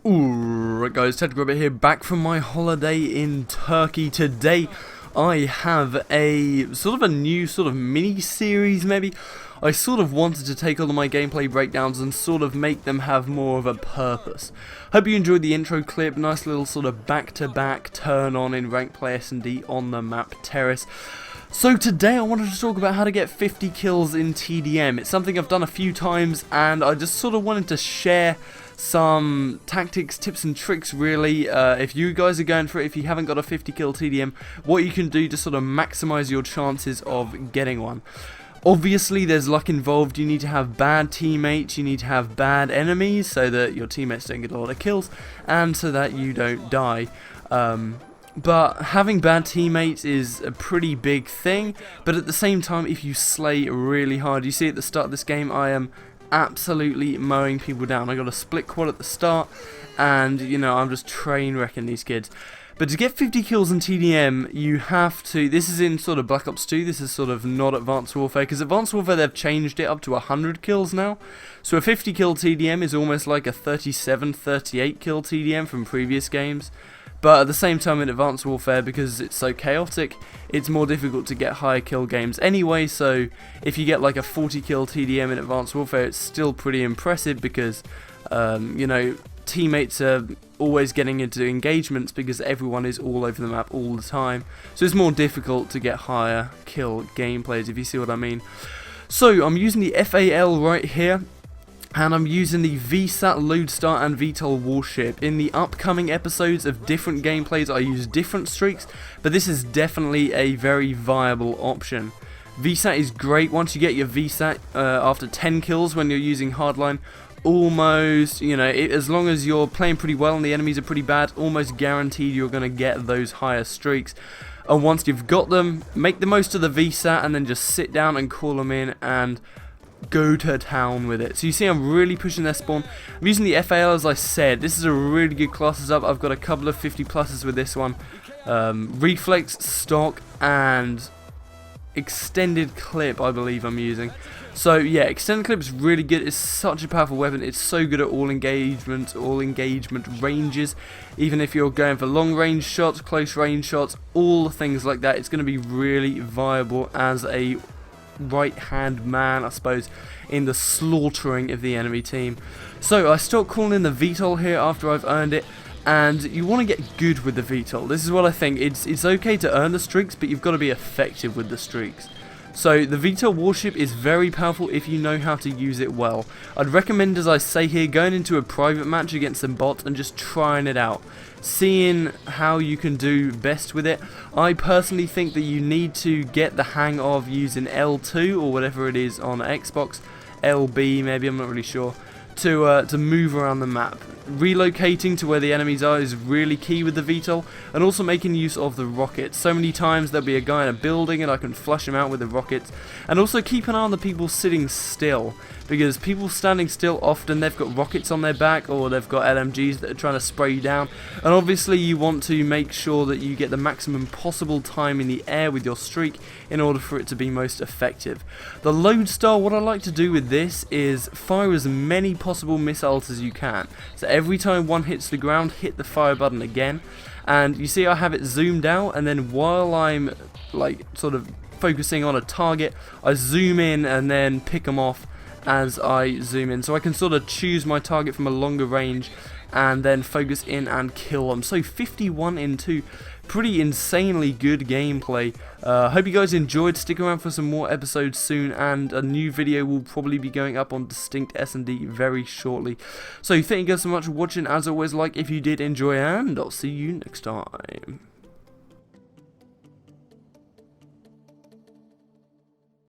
Alright guys, thetacticalrabbit here, back from my holiday in Turkey. Today I have a new mini-series maybe. I sort of wanted to take all of my gameplay breakdowns and sort of make them have more of a purpose. Hope you enjoyed the intro clip, nice little sort of back-to-back turn on in ranked play S&D on the map Terrace. So today I wanted to talk about how to get 50 kills in TDM. It's something I've done a few times and I just sort of wanted to share some tactics, tips and tricks really. If you guys are going for it, if you haven't got a 50 kill TDM, what you can do to sort of maximize your chances of getting one. Obviously there's luck involved. You need to have bad teammates, you need to have bad enemies so that your teammates don't get a lot of kills and so that you don't die. But having bad teammates is a pretty big thing, but at the same time if you slay really hard, you see at the start of this game I am absolutely mowing people down. I got a split quad at the start and you know I'm just train wrecking these kids. But to get 50 kills in TDM you have to, this is in sort of Black Ops 2, this is sort of not Advanced Warfare, because Advanced Warfare they've changed it up to 100 kills now. So a 50 kill TDM is almost like a 37-38 kill TDM from previous games. But at the same time in Advanced Warfare, because it's so chaotic, it's more difficult to get higher kill games anyway, so if you get like a 40 kill TDM in Advanced Warfare, it's still pretty impressive because, you know, teammates are always getting into engagements because everyone is all over the map all the time. So it's more difficult to get higher kill gameplays, if you see what I mean. So I'm using the FAL right here. And I'm using the VSAT, Loadout and VTOL warship. In the upcoming episodes of different gameplays I use different streaks, but this is definitely a very viable option. VSAT is great once you get your VSAT after 10 kills when you're using hardline. Almost, you know, as long as you're playing pretty well and the enemies are pretty bad, almost guaranteed you're going to get those higher streaks. And once you've got them, make the most of the VSAT and then just sit down and call them in and go to town with it. So you see I'm really pushing their spawn. I'm using the FAL as I said. This is a really good classes up. I've got a couple of 50 pluses with this one. Reflex, stock and extended clip I believe I'm using. So yeah, extended clip is really good. It's such a powerful weapon. It's so good at all engagement ranges. Even if you're going for long range shots, close range shots, all things like that, it's going to be really viable as a right hand man, I suppose, in the slaughtering of the enemy team. So I start calling in the VTOL here after I've earned it, and you want to get good with the VTOL. This is what I think. It's okay to earn the streaks, but you've got to be effective with the streaks. So the VTOL warship is very powerful if you know how to use it well. I'd recommend, as I say here, going into a private match against some bots and just trying it out, seeing how you can do best with it. I personally think that you need to get the hang of using L2 or whatever it is on Xbox, LB maybe, I'm not really sure, to move around the map. Relocating to where the enemies are is really key with the VTOL, and also making use of the rockets. So many times there'll be a guy in a building and I can flush him out with the rockets. And also keep an eye on the people sitting still, because people standing still often they've got rockets on their back or they've got LMGs that are trying to spray you down, and obviously you want to make sure that you get the maximum possible time in the air with your streak in order for it to be most effective. The Loadout, what I like to do with this is fire as many possible missiles as you can. So every time one hits the ground, hit the fire button again, and you see I have it zoomed out, and then while I'm like sort of focusing on a target, I zoom in and then pick them off as I zoom in, so I can sort of choose my target from a longer range and then focus in and kill them. So 51 in 2, pretty insanely good gameplay. Hope you guys enjoyed. Stick around for some more episodes soon, and a new video will probably be going up on Distinct S&D very shortly. So thank you guys so much for watching. As always, like if you did enjoy, and I'll see you next time.